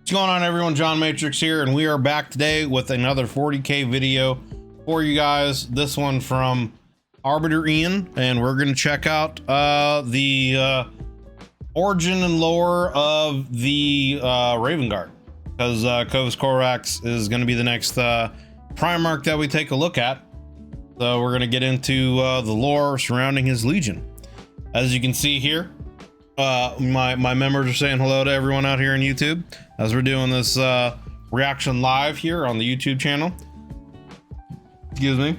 What's going on, everyone? John Matrix here, and we are back today with another 40k video for you guys. This one from Arbiter Ian, and we're going to check out the origin and lore of the Raven Guard, because Corax is going to be the next Primarch that we take a look at. So we're going to get into the lore surrounding his legion. As you can see here, my members are saying hello to everyone out here on YouTube as we're doing this reaction live here on the YouTube channel. Excuse me.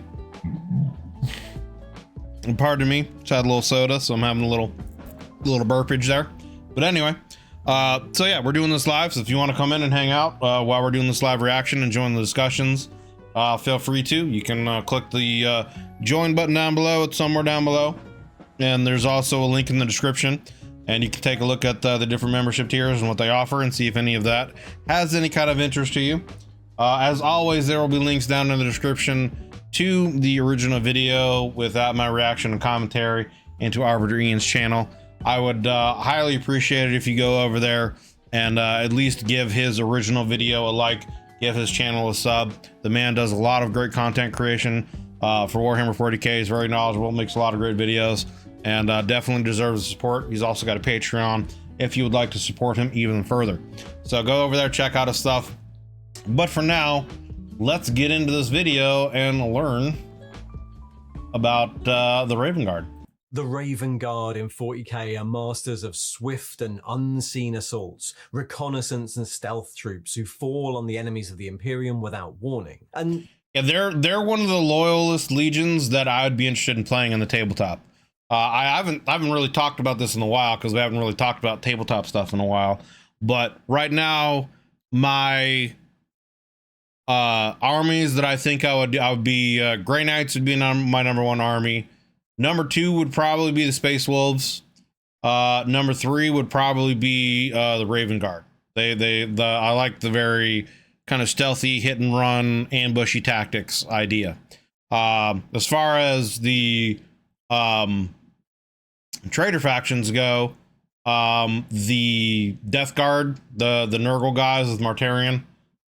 And pardon me, just had a little soda, so I'm having a little burpage there. But anyway, so yeah, we're doing this live. So if you want to come in and hang out while we're doing this live reaction and join the discussions, feel free to. You can click the join button down below. It's somewhere down below, and there's also a link in the description. And you can take a look at the different membership tiers and what they offer and see if any of that has any kind of interest to you. As always, there will be links down in the description to the original video without my reaction and commentary, and to Arbiter Ian's channel. I would highly appreciate it if you go over there and at least give his original video a like, give his channel a sub. The man does a lot of great content creation for Warhammer 40k. He's very knowledgeable, makes a lot of great videos, and definitely deserves the support. He's also got a Patreon if you would like to support him even further. So go over there, check out his stuff. But for now, let's get into this video and learn about the Raven Guard. The Raven Guard in 40k are masters of swift and unseen assaults, reconnaissance and stealth troops who fall on the enemies of the Imperium without warning. And yeah, they're one of the loyalist legions that I would be interested in playing on the tabletop. I haven't really talked about this in a while, because we haven't really talked about tabletop stuff in a while. But right now, my armies that I think I would be Grey Knights would be my number one army. Number two would probably be the Space Wolves. Number three would probably be the Raven Guard. I like the very kind of stealthy hit and run ambushy tactics idea. As far as the traitor factions go, the Death Guard, the Nurgle guys with Martarian,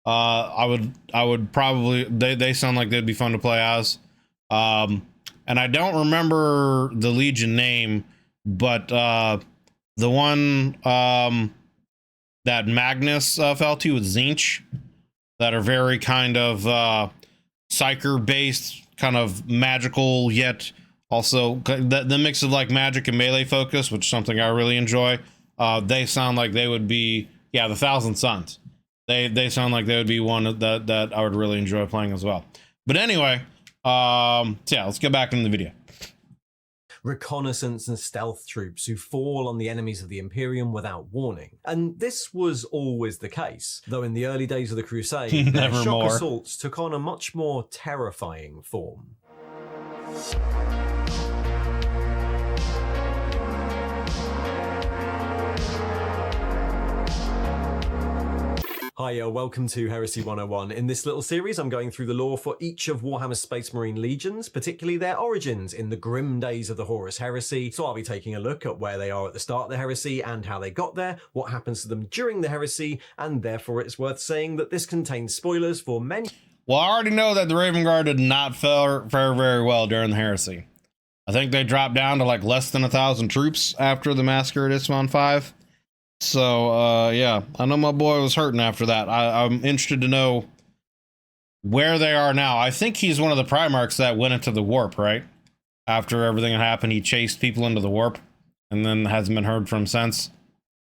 I would probably, they sound like they'd be fun to play as. And I don't remember the Legion name, but the one that Magnus fell to with Tzeentch, that are very kind of psyker based, kind of magical, yet also the mix of like magic and melee focus, which is something I really enjoy. They sound like they would be, yeah, the Thousand Sons. They sound like they would be one that I would really enjoy playing as well. But anyway, so yeah, let's get back into the video. reconnaissance and stealth troops who fall on the enemies of the Imperium without warning. And this was always the case, though in the early days of the Crusade, their shock assaults took on a much more terrifying form. Hiya, welcome to Heresy 101. In this little series, I'm going through the lore for each of Warhammer's Space Marine legions, particularly their origins in the grim days of the Horus Heresy. So I'll be taking a look at where they are at the start of the heresy and how they got there, what happens to them during the heresy, and therefore it's worth saying that this contains spoilers for many. Well, I already know that the Raven Guard did not fare very well during the heresy. I think they dropped down to like less than 1,000 troops after the massacre at Isstvan V. So, yeah, I know my boy was hurting after that. I'm interested to know where they are now. I think he's one of the Primarchs that went into the warp, right? After everything had happened, he chased people into the warp and then hasn't been heard from since.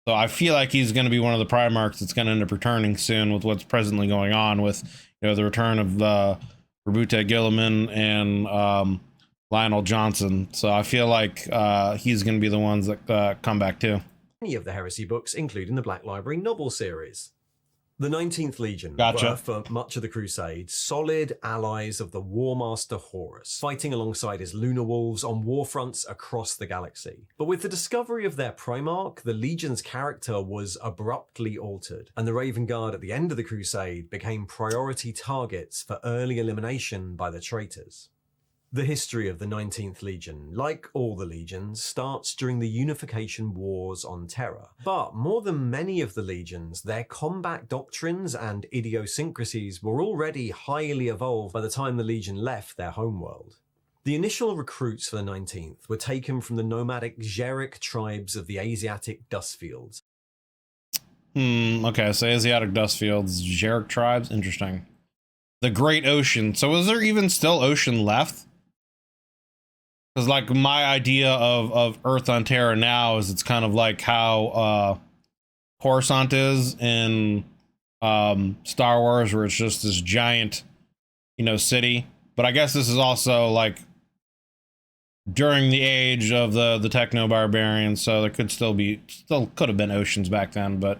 So I feel like he's going to be one of the Primarchs that's going to end up returning soon with what's presently going on with, you know, the return of Roboute Guilliman and Lionel Johnson. So I feel like he's going to be the ones that come back too. Many of the heresy books, including the Black Library novel series. The 19th Legion Gotcha. were, for much of the Crusade, solid allies of the War Master Horus, fighting alongside his lunar wolves on war fronts across the galaxy. But with the discovery of their Primarch, the Legion's character was abruptly altered, and the Raven Guard at the end of the Crusade became priority targets for early elimination by the traitors. The history of the 19th Legion, like all the legions, starts during the Unification Wars on Terra. But more than many of the legions, their combat doctrines and idiosyncrasies were already highly evolved by the time the legion left their homeworld. The initial recruits for the 19th were taken from the nomadic Xeric tribes of the Asiatic Dustfields. Okay, so Asiatic Dustfields, Xeric tribes, interesting. The Great Ocean. So is there even still ocean left? Because like my idea of Earth on Terra now is it's kind of like how Coruscant is in Star Wars, where it's just this giant, you know, city. But I guess this is also like during the age of the techno-barbarians, so there could still could have been oceans back then, but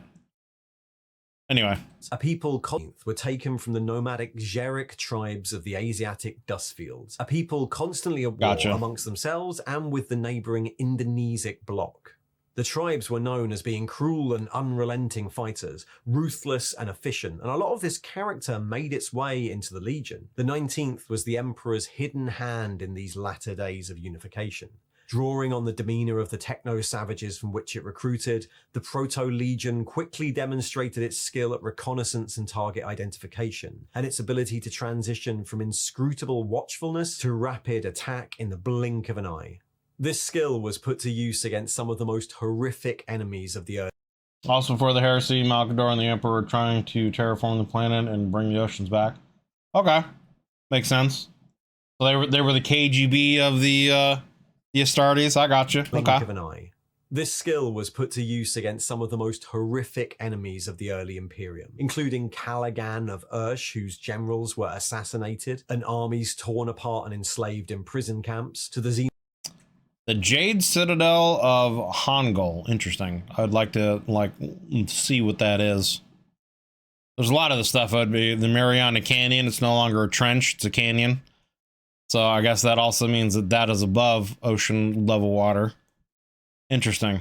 anyway. A people were taken from the nomadic Xeric tribes of the Asiatic Dustfields, a people constantly at war amongst themselves and with the neighbouring Indonesic bloc. The tribes were known as being cruel and unrelenting fighters, ruthless and efficient, and a lot of this character made its way into the Legion. The 19th was the Emperor's hidden hand in these latter days of unification. Drawing on the demeanour of the techno-savages from which it recruited, the Proto-Legion quickly demonstrated its skill at reconnaissance and target identification, and its ability to transition from inscrutable watchfulness to rapid attack in the blink of an eye. This skill was put to use against some of the most horrific enemies of the Earth. Also before the heresy, Malcador and the Emperor were trying to terraform the planet and bring the oceans back. Okay, makes sense. So they were the KGB of the Astartes. I got you. Blink of an eye. This skill was put to use against some of the most horrific enemies of the early Imperium, including Callaghan of Ursh, whose generals were assassinated, and armies torn apart and enslaved in prison camps, to the Jade Citadel of Hongol. Interesting. I'd like to see what that is. There's a lot of the stuff. Would be the Mariana Canyon. It's no longer a trench; it's a canyon. So I guess that also means that that is above ocean level water. Interesting.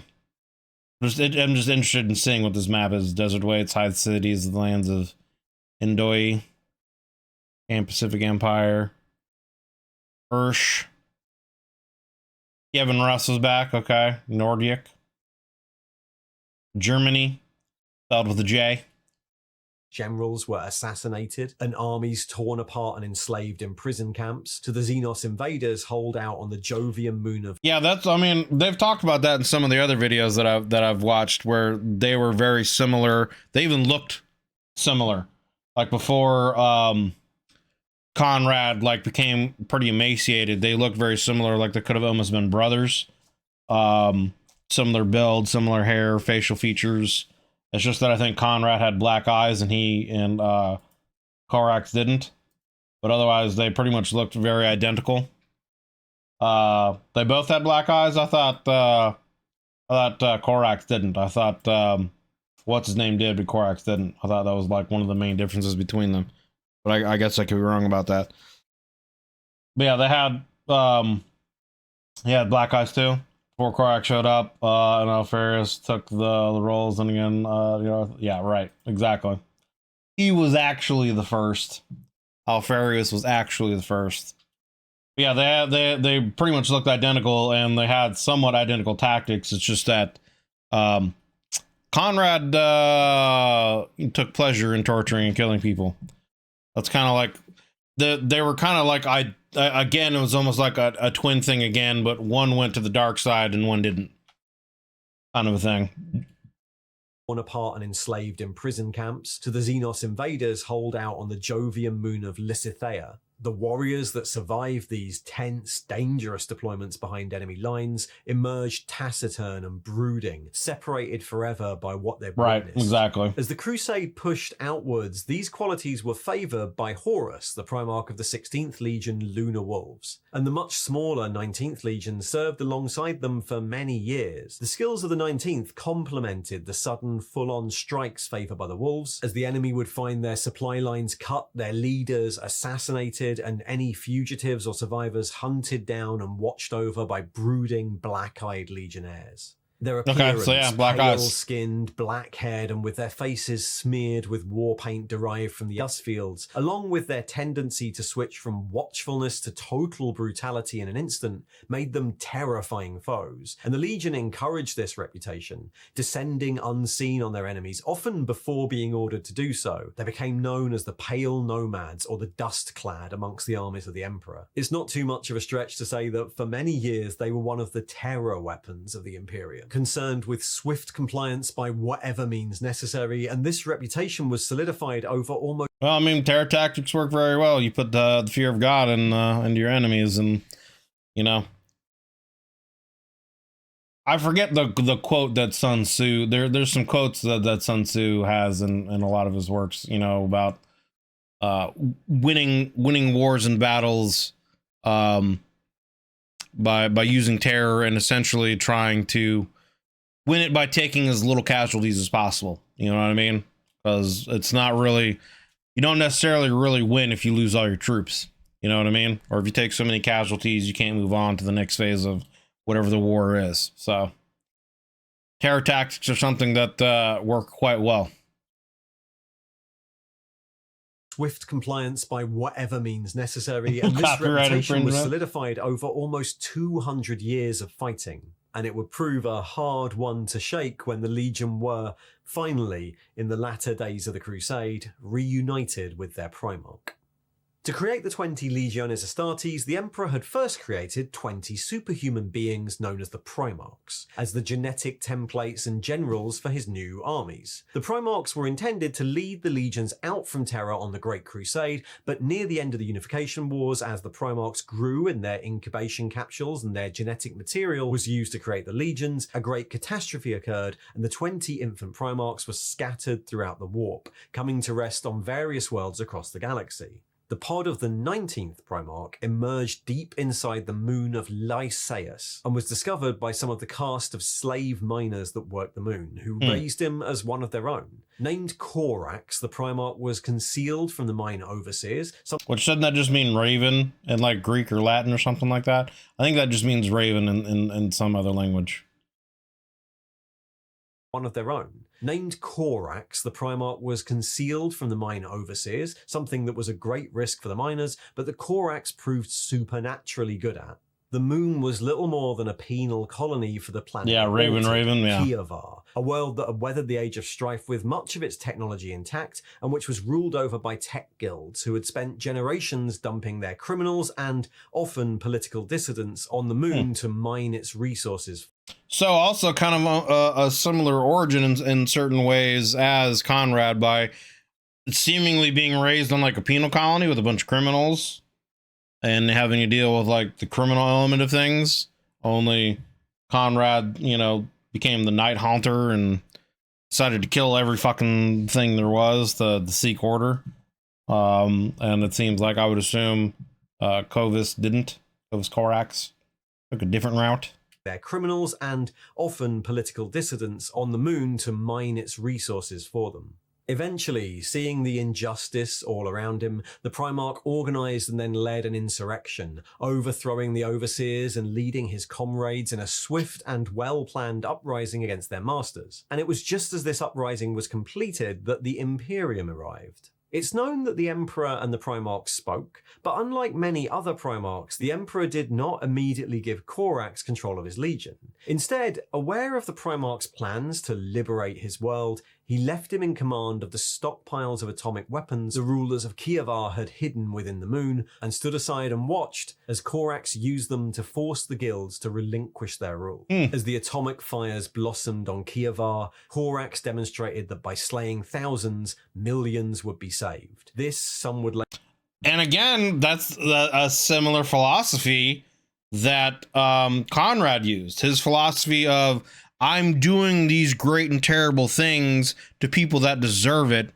I'm just interested in seeing what this map is. Desert Waits, Hide Cities, the lands of Indoi, and Pacific Empire, Ursh. Kevin Russ is back. Okay. Nordic. Germany, spelled with a J. Generals were assassinated, and armies torn apart and enslaved in prison camps, to the Xenos invaders holed out on the Jovian moon of... Yeah, that's, I mean, they've talked about that in some of the other videos that I've watched, where they were very similar. They even looked similar. Like before Conrad became pretty emaciated, they looked very similar, like they could have almost been brothers. Similar build, similar hair, facial features. It's just that I think Conrad had black eyes and he and Corax didn't. But otherwise, they pretty much looked very identical. They both had black eyes. I thought Corax didn't. I thought what's his name did, but Corax didn't. I thought that was like one of the main differences between them. But I guess I could be wrong about that. But yeah, he had black eyes too. Before Corax showed up, and Alfarius took the roles, and again, yeah, right, exactly. He was actually the first. Alfarius was actually the first. But yeah, they pretty much looked identical, and they had somewhat identical tactics. It's just that Conrad took pleasure in torturing and killing people. That's kind of like they were kind of like again, it was almost like a twin thing again, but one went to the dark side and one didn't. Kind of a thing. Torn apart and enslaved in prison camps, to the Xenos invaders holed out on the Jovian moon of Lysithea. The warriors that survived these tense, dangerous deployments behind enemy lines emerged taciturn and brooding, separated forever by what they'd witnessed. Right, exactly. As the Crusade pushed outwards, these qualities were favoured by Horus, the Primarch of the 16th Legion Lunar Wolves, and the much smaller 19th Legion served alongside them for many years. The skills of the 19th complemented the sudden, full-on strikes favoured by the Wolves, as the enemy would find their supply lines cut, their leaders assassinated, and any fugitives or survivors hunted down and watched over by brooding, black-eyed legionnaires. Their appearance, so yeah, black eyes. pale-skinned, black-haired, and with their faces smeared with war paint derived from the dust fields, along with their tendency to switch from watchfulness to total brutality in an instant, made them terrifying foes. And the Legion encouraged this reputation, descending unseen on their enemies, often before being ordered to do so. They became known as the Pale Nomads, or the Dust-Clad, amongst the armies of the Emperor. It's not too much of a stretch to say that for many years they were one of the terror weapons of the Imperium, concerned with swift compliance by whatever means necessary, and this reputation was solidified over almost... Well, I mean, terror tactics work very well. You put the fear of God into your enemies, and, you know. I forget the quote that Sun Tzu, there's some quotes that Sun Tzu has in a lot of his works, you know, about winning wars and battles by using terror, and essentially trying to win it by taking as little casualties as possible. You know what I mean? Because it's not really, you don't necessarily really win if you lose all your troops. You know what I mean? Or if you take so many casualties, you can't move on to the next phase of whatever the war is. So terror tactics are something that work quite well. Swift compliance by whatever means necessary, and this reputation was solidified over almost 200 years of fighting, and it would prove a hard one to shake when the Legion were, finally, in the latter days of the Crusade, reunited with their Primarch. To create the 20 Legiones Astartes, the Emperor had first created 20 superhuman beings known as the Primarchs, as the genetic templates and generals for his new armies. The Primarchs were intended to lead the legions out from Terra on the Great Crusade, but near the end of the Unification Wars, as the Primarchs grew in their incubation capsules and their genetic material was used to create the legions, a great catastrophe occurred, and the 20 infant Primarchs were scattered throughout the warp, coming to rest on various worlds across the galaxy. The pod of the 19th Primarch emerged deep inside the moon of Lycaeus and was discovered by some of the caste of slave miners that worked the moon, who raised him as one of their own. Named Corax, the Primarch was concealed from the mine overseers. Which doesn't that just mean raven in like Greek or Latin or something like that? I think that just means raven in some other language. One of their own. Named Corax, the Primarch was concealed from the mine overseers, something that was a great risk for the miners, but that Corax proved supernaturally good at. The moon was little more than a penal colony for the planet. Yeah, Raven, yeah. Kievar, a world that had weathered the age of strife with much of its technology intact, and which was ruled over by tech guilds who had spent generations dumping their criminals and often political dissidents on the moon to mine its resources. So also kind of a similar origin in certain ways as Conrad, by seemingly being raised on like a penal colony with a bunch of criminals and having to deal with like the criminal element of things. Only Conrad, you know, became the Night Haunter and decided to kill every fucking thing there was, the Sikh order. And it seems like, I would assume, Corax took a different route. Their criminals and often political dissidents on the moon to mine its resources for them. Eventually, seeing the injustice all around him, the Primarch organized and then led an insurrection, overthrowing the overseers and leading his comrades in a swift and well-planned uprising against their masters. And it was just as this uprising was completed that the Imperium arrived. It's known that the Emperor and the Primarchs spoke, but unlike many other Primarchs, the Emperor did not immediately give Corax control of his legion. Instead, aware of the Primarch's plans to liberate his world, he left him in command of the stockpiles of atomic weapons the rulers of Kievar had hidden within the moon, and stood aside and watched as Corax used them to force the guilds to relinquish their rule. As the atomic fires blossomed on Kievar, Corax demonstrated that by slaying thousands, millions would be saved. This, some would like... And again, that's a similar philosophy that Conrad used. His philosophy of, I'm doing these great and terrible things to people that deserve it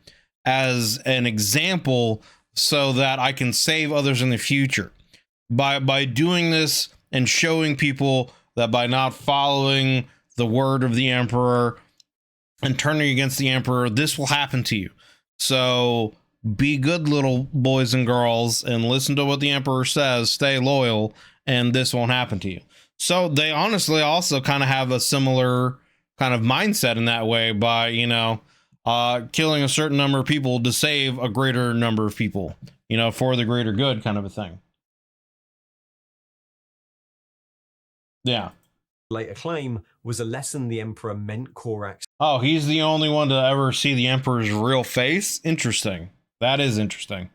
as an example so that I can save others in the future. By doing this and showing people that by not following the word of the Emperor and turning against the Emperor, this will happen to you. So be good little boys and girls and listen to what the Emperor says, stay loyal, and this won't happen to you. So they honestly also kind of have a similar kind of mindset in that way by, you know, killing a certain number of people to save a greater number of people, you know, for the greater good kind of a thing. Yeah. Later claim was a lesson the Emperor meant Corax Oh, he's the only one to ever see the Emperor's real face? Interesting. That is interesting.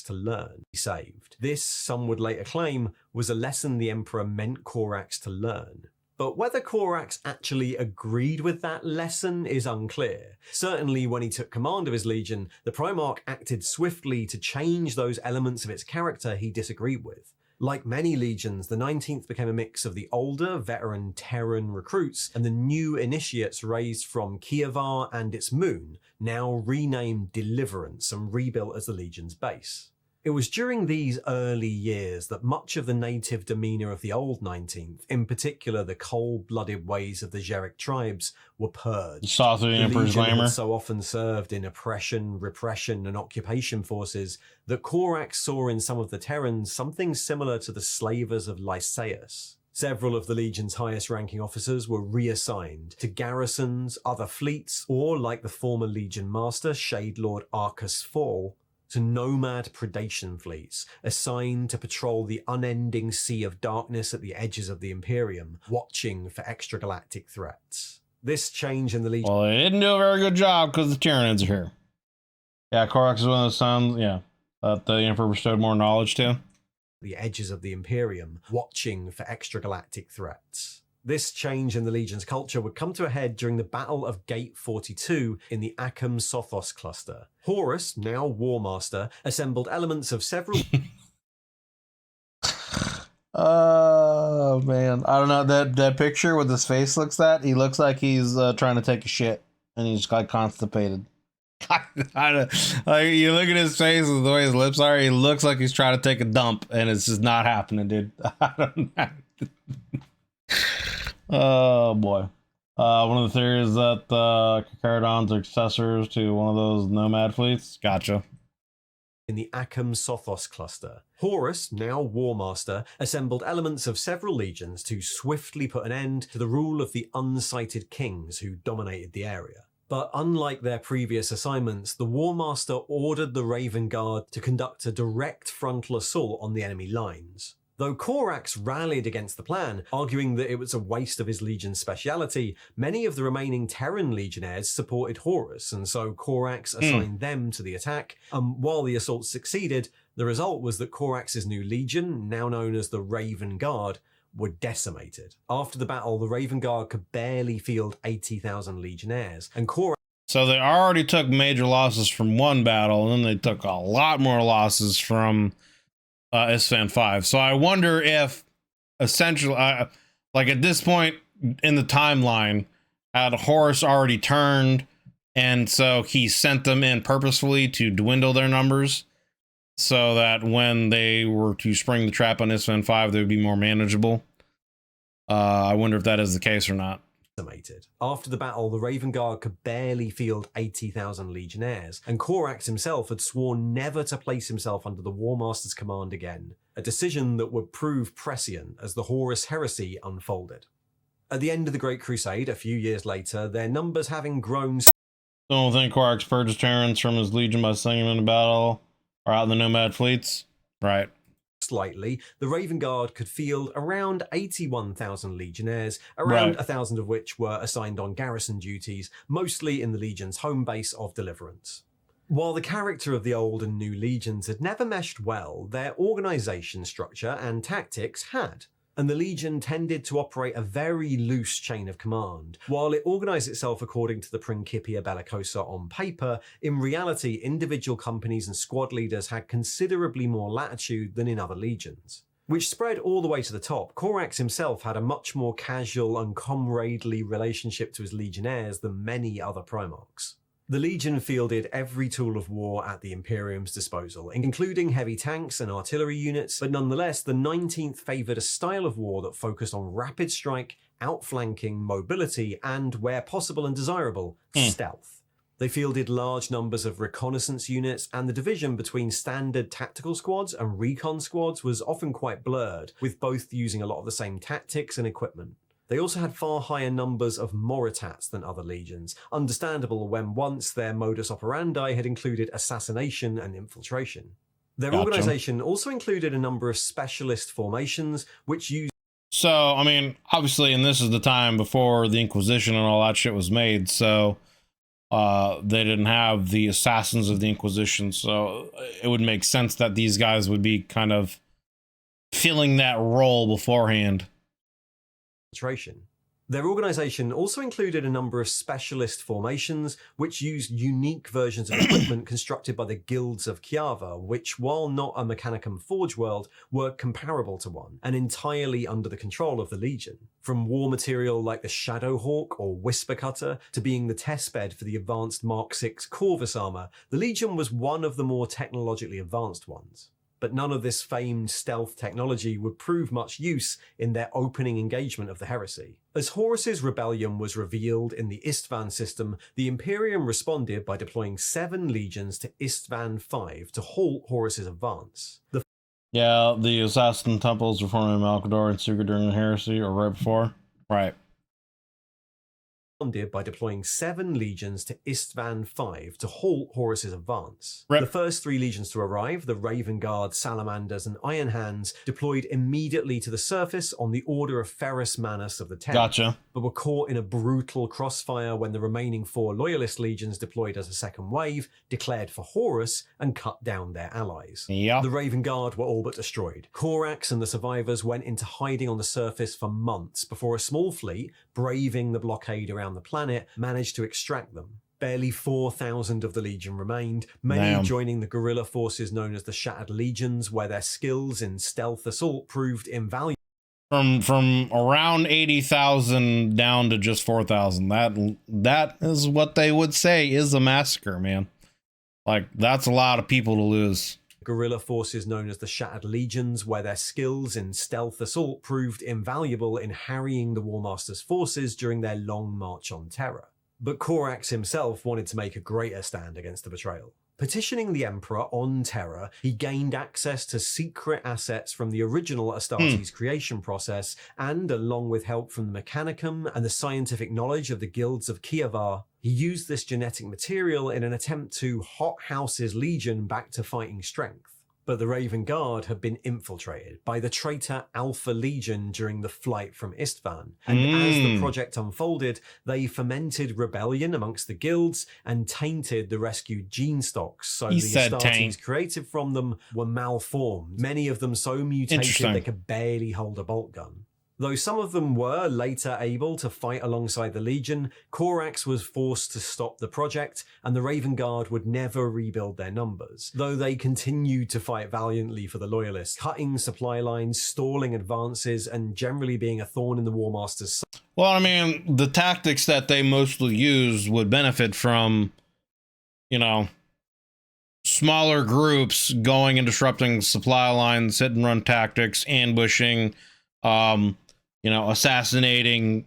to learn, he saved. This, some would later claim, was a lesson the Emperor meant Corax to learn. But whether Corax actually agreed with that lesson is unclear. Certainly when he took command of his legion, the Primarch acted swiftly to change those elements of its character he disagreed with. Like many legions, the 19th became a mix of the older, veteran Terran recruits and the new initiates raised from Kievar and its moon, now renamed Deliverance and rebuilt as the legion's base. It was during these early years that much of the native demeanour of the old 19th, in particular the cold-blooded ways of the Xeric tribes, were purged. Saw through the Emperor's Legion glamour. had so often served in oppression, repression and occupation forces that Corax saw in some of the Terrans something similar to the slavers of Lycaeus. Several of the Legion's highest-ranking officers were reassigned to garrisons, other fleets, or, like the former Legion Master, Shade Lord Arcus Fall, to nomad predation fleets, assigned to patrol the unending sea of darkness at the edges of the Imperium, watching for extragalactic threats. This change in the Legion... Well, they didn't do a very good job because the Tyranids are here. Yeah, Corax is one of the sons, yeah, that the Emperor bestowed more knowledge to. The edges of the Imperium, watching for extragalactic threats. This change in the Legion's culture would come to a head during the Battle of Gate 42 in the Akham-Sothos cluster. Horus, now War Master, assembled elements of several... Oh, man. I don't know, that picture with his face looks at, he looks like he's trying to take a shit, and he's like constipated. I don't, like, you look at his face and the way his lips are, he looks like he's trying to take a dump, and it's just not happening, dude. I don't know. Oh boy. One of the theories that Cacaradons are successors to one of those nomad fleets. Gotcha. In the Akham-Sothos cluster, Horus, now War Master, assembled elements of several legions to swiftly put an end to the rule of the unsighted kings who dominated the area. But unlike their previous assignments, the War Master ordered the Raven Guard to conduct a direct frontal assault on the enemy lines. Though Corax rallied against the plan, arguing that it was a waste of his legion's speciality, many of the remaining Terran legionnaires supported Horus, and so Corax assigned them to the attack. While the assault succeeded, the result was that Corax's new legion, now known as the Raven Guard, were decimated. After the battle, the Raven Guard could barely field 80,000 legionnaires, and Corax... So they already took major losses from one battle, and then they took a lot more losses from Isstvan V. So I wonder if essentially, like at this point in the timeline, had Horus already turned, and so he sent them in purposefully to dwindle their numbers, so that when they were to spring the trap on Isstvan V, they would be more manageable. I wonder if that is the case or not. After the battle, the Raven Guard could barely field 80,000 legionnaires, and Corax himself had sworn never to place himself under the War Master's command again, a decision that would prove prescient as the Horus Heresy unfolded. At the end of the Great Crusade, a few years later, their numbers having grown... Don't think Corax purged Terrans from his legion by sending them into battle or out in the nomad fleets? Right. Slightly, the Raven Guard could field around 81,000 legionnaires, around 1,000 of which were assigned on garrison duties, mostly in the Legion's home base of Deliverance. While the character of the old and new legions had never meshed well, their organisation structure and tactics had, and the Legion tended to operate a very loose chain of command. While it organised itself according to the Principia Bellicosa on paper, in reality individual companies and squad leaders had considerably more latitude than in other legions. Which spread all the way to the top. Corax himself had a much more casual and comradely relationship to his legionnaires than many other Primarchs. The Legion fielded every tool of war at the Imperium's disposal, including heavy tanks and artillery units, but nonetheless, the 19th favoured a style of war that focused on rapid strike, outflanking, mobility, and, where possible and desirable, stealth. They fielded large numbers of reconnaissance units, and the division between standard tactical squads and recon squads was often quite blurred, with both using a lot of the same tactics and equipment. They also had far higher numbers of Moritats than other legions, understandable when once their modus operandi had included assassination and infiltration. Their organization also included a number of specialist formations, which used... So, I mean, obviously, and this is the time before the Inquisition and all that shit was made, so they didn't have the assassins of the Inquisition, so it would make sense that these guys would be kind of filling that role beforehand. Their organization also included a number of specialist formations, which used unique versions of equipment constructed by the guilds of Kiava, which, while not a Mechanicum Forge world, were comparable to one, and entirely under the control of the Legion. From war material like the Shadowhawk or Whisper Cutter, to being the testbed for the advanced Mark VI Corvus armor, the Legion was one of the more technologically advanced ones. But none of this famed stealth technology would prove much use in their opening engagement of the heresy. As Horus's rebellion was revealed in the Isstvan system, the Imperium responded by deploying 7 legions to Isstvan V to halt Horus's advance. The assassin temples were formed in Malkador and Sigurd during the heresy, or right before? Right. By deploying 7 legions to Isstvan V to halt Horus's advance. Rip. The first 3 legions to arrive, the Raven Guard, Salamanders, and Iron Hands, deployed immediately to the surface on the order of Ferrus Manus of the Tenth, Gotcha. but were caught in a brutal crossfire when the remaining 4 Loyalist legions deployed as a second wave, declared for Horus, and cut down their allies. Yeah. The Raven Guard were all but destroyed. Corax and the survivors went into hiding on the surface for months before a small fleet, braving the blockade around the planet, managed to extract them. Barely 4,000 of the Legion remained, many joining the guerrilla forces known as the Shattered Legions, where their skills in stealth assault proved invaluable. From around 80,000 down to just 4,000. That is what they would say is a massacre, man. Like, that's a lot of people to lose. Guerrilla forces known as the Shattered Legions, where their skills in stealth assault proved invaluable in harrying the War Master's forces during their long march on Terra. But Corax himself wanted to make a greater stand against the betrayal. Petitioning the Emperor on Terra, he gained access to secret assets from the original Astartes creation process, and along with help from the Mechanicum and the scientific knowledge of the guilds of Kiavar, he used this genetic material in an attempt to hothouse his legion back to fighting strength. But the Raven Guard had been infiltrated by the traitor Alpha Legion during the flight from Isstvan, and as the project unfolded, they fomented rebellion amongst the guilds and tainted the rescued gene stocks, so the Astartes created from them were malformed, many of them so mutated they could barely hold a bolt gun. Though some of them were later able to fight alongside the Legion, Corax was forced to stop the project, and the Raven Guard would never rebuild their numbers, though they continued to fight valiantly for the Loyalists, cutting supply lines, stalling advances, and generally being a thorn in the War Master's side. Well, I mean, the tactics that they mostly used would benefit from, you know, smaller groups going and disrupting supply lines, hit and run tactics, ambushing, you know, assassinating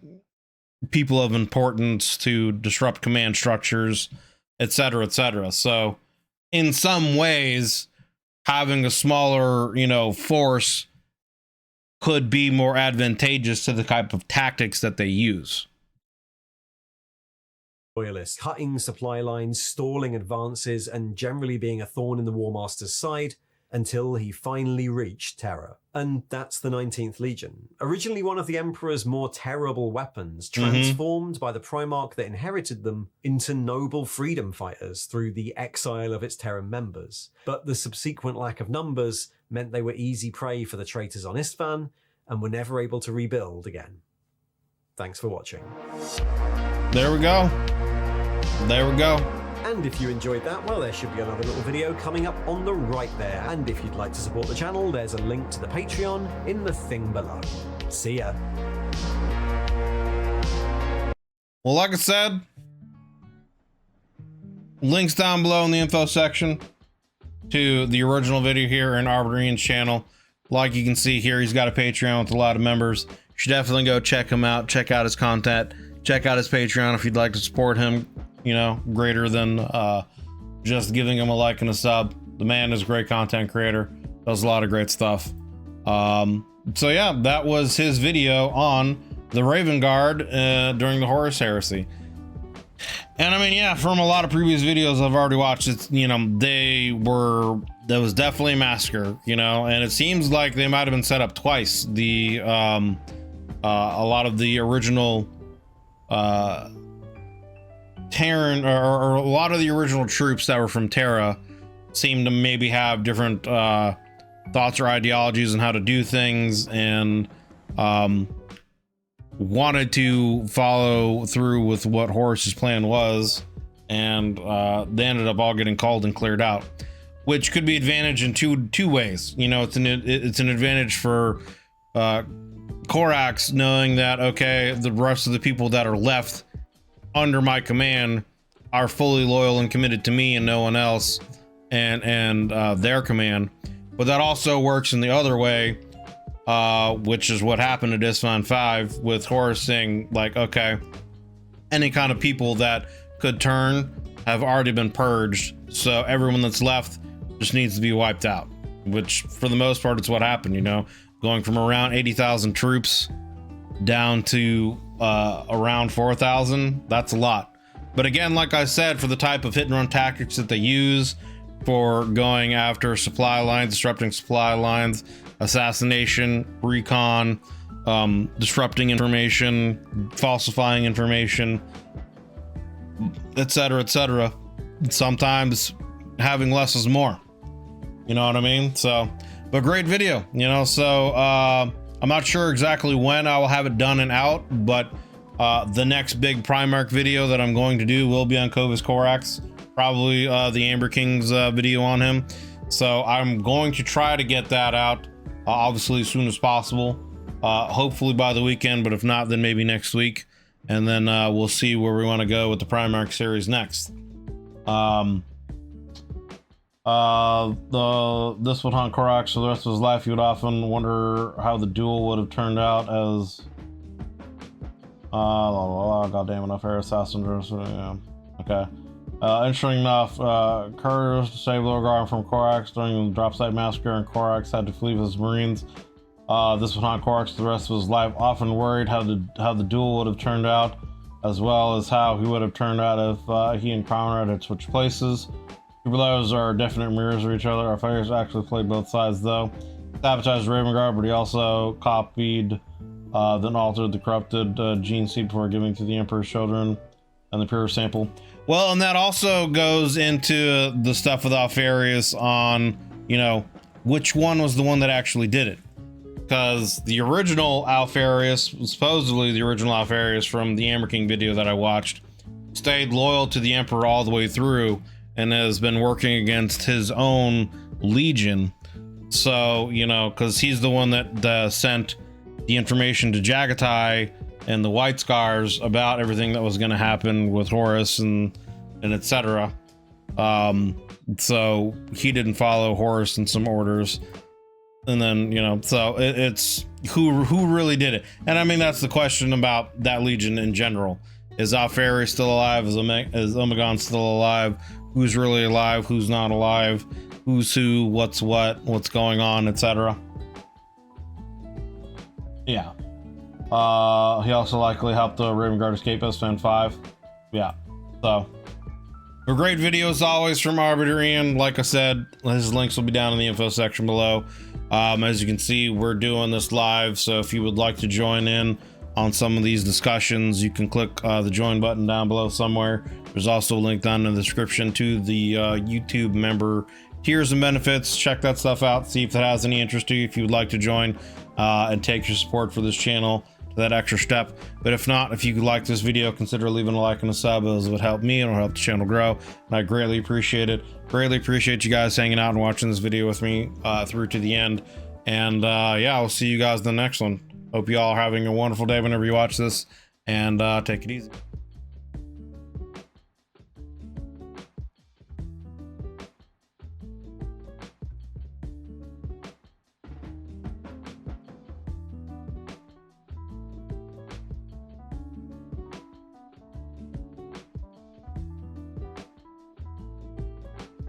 people of importance to disrupt command structures, etc., etc. So in some ways, having a smaller, you know, force could be more advantageous to the type of tactics that they use. Loyalists, cutting supply lines, stalling advances, and generally being a thorn in the War Master's side, until he finally reached Terra. And that's the 19th Legion. Originally one of the Emperor's more terrible weapons, transformed by the Primarch that inherited them into noble freedom fighters through the exile of its Terran members. But the subsequent lack of numbers meant they were easy prey for the traitors on Isstvan, and were never able to rebuild again. Thanks for watching. There we go. There we go. And if you enjoyed that, well, there should be another little video coming up on the right there. And if you'd like to support the channel, there's a link to the Patreon in the thing below. See ya. Well, like I said, links down below in the info section to the original video here in Arbitarian's channel. Like you can see here, he's got a Patreon with a lot of members. You should definitely go check him out, check out his content, check out his Patreon if you'd like to support him. you know, greater than just giving him a like and a sub. The man is a great content creator, does a lot of great stuff. So yeah, that was his video on the Raven Guard during the Horus Heresy. And I mean, yeah, from a lot of previous videos I've already watched, it's, you know, there was definitely a massacre, you know, and it seems like they might have been set up twice. A lot of the original Terran, or a lot of the original troops that were from Terra seem to maybe have different thoughts or ideologies on how to do things, and wanted to follow through with what Horus's plan was, and they ended up all getting called and cleared out, which could be advantage in two ways. You know, it's an advantage for Corax, knowing that, okay, the rest of the people that are left under my command are fully loyal and committed to me and no one else, and their command. But that also works in the other way, which is what happened at Isstvan V, with Horus saying, like, okay, any kind of people that could turn have already been purged, so everyone that's left just needs to be wiped out, which for the most part it's what happened, you know, going from around 80,000 troops down to around 4,000. That's a lot. But again, like I said, for the type of hit and run tactics that they use for going after supply lines, disrupting supply lines, assassination, recon, disrupting information, falsifying information, etc., etc., sometimes having less is more, you know what I mean? So, but great video, you know. So I'm not sure exactly when I will have it done and out, but the next big Primarch video that I'm going to do will be on Corax, probably the Amber King's video on him. So I'm going to try to get that out obviously as soon as possible, hopefully by the weekend, but if not, then maybe next week, and then we'll see where we want to go with the Primarch series next. This would haunt Corax for the rest of his life. He would often wonder how the duel would have turned out, as goddamn enough air assassins. Yeah. Okay. Interesting enough, couriers to save Lorgar from Corax during the drop site massacre, and Corax had to flee with his marines. This would haunt Corax for the rest of his life, often worried how the duel would have turned out, as well as how he would have turned out if he and Conrad had switched places. Superlevels are definite mirrors of each other. Our fighters actually played both sides, though. Sabotaged Raven Guard, but he also copied, then altered the corrupted gene seed before giving to the Emperor's children and the pure sample. Well, and that also goes into the stuff with Alfarius on, you know, which one was the one that actually did it. Because the original Alfarius, supposedly the original Alfarius from the Amber King video that I watched, stayed loyal to the Emperor all the way through, and has been working against his own legion. So, you know, because he's the one that sent the information to Jagatai and the White Scars about everything that was going to happen with Horus and etc. So he didn't follow Horus in some orders, and then, you know, so it's who really did it. And I mean, that's the question about that legion in general. Is Alfarius still alive? Is Omegon still alive? Who's really alive? Who's not alive? Who's who? What's what? What's going on? Etc. Yeah. He also likely helped the Raven Guard escape Isstvan V. Yeah. So, a great video as always from Arbiter Ian. Like I said, his links will be down in the info section below. As you can see, we're doing this live, so if you would like to join in on some of these discussions, you can click the join button down below somewhere. There's also a link down in the description to the YouTube member tiers and benefits. Check that stuff out, see if that has any interest to you, if you would like to join and take your support for this channel to that extra step. But if not, if you could like this video, consider leaving a like and a sub, as it would help me and it'll help the channel grow, and I greatly appreciate it. Greatly appreciate you guys hanging out and watching this video with me through to the end. And yeah, I'll see you guys in the next one. Hope you all are having a wonderful day whenever you watch this, and take it easy.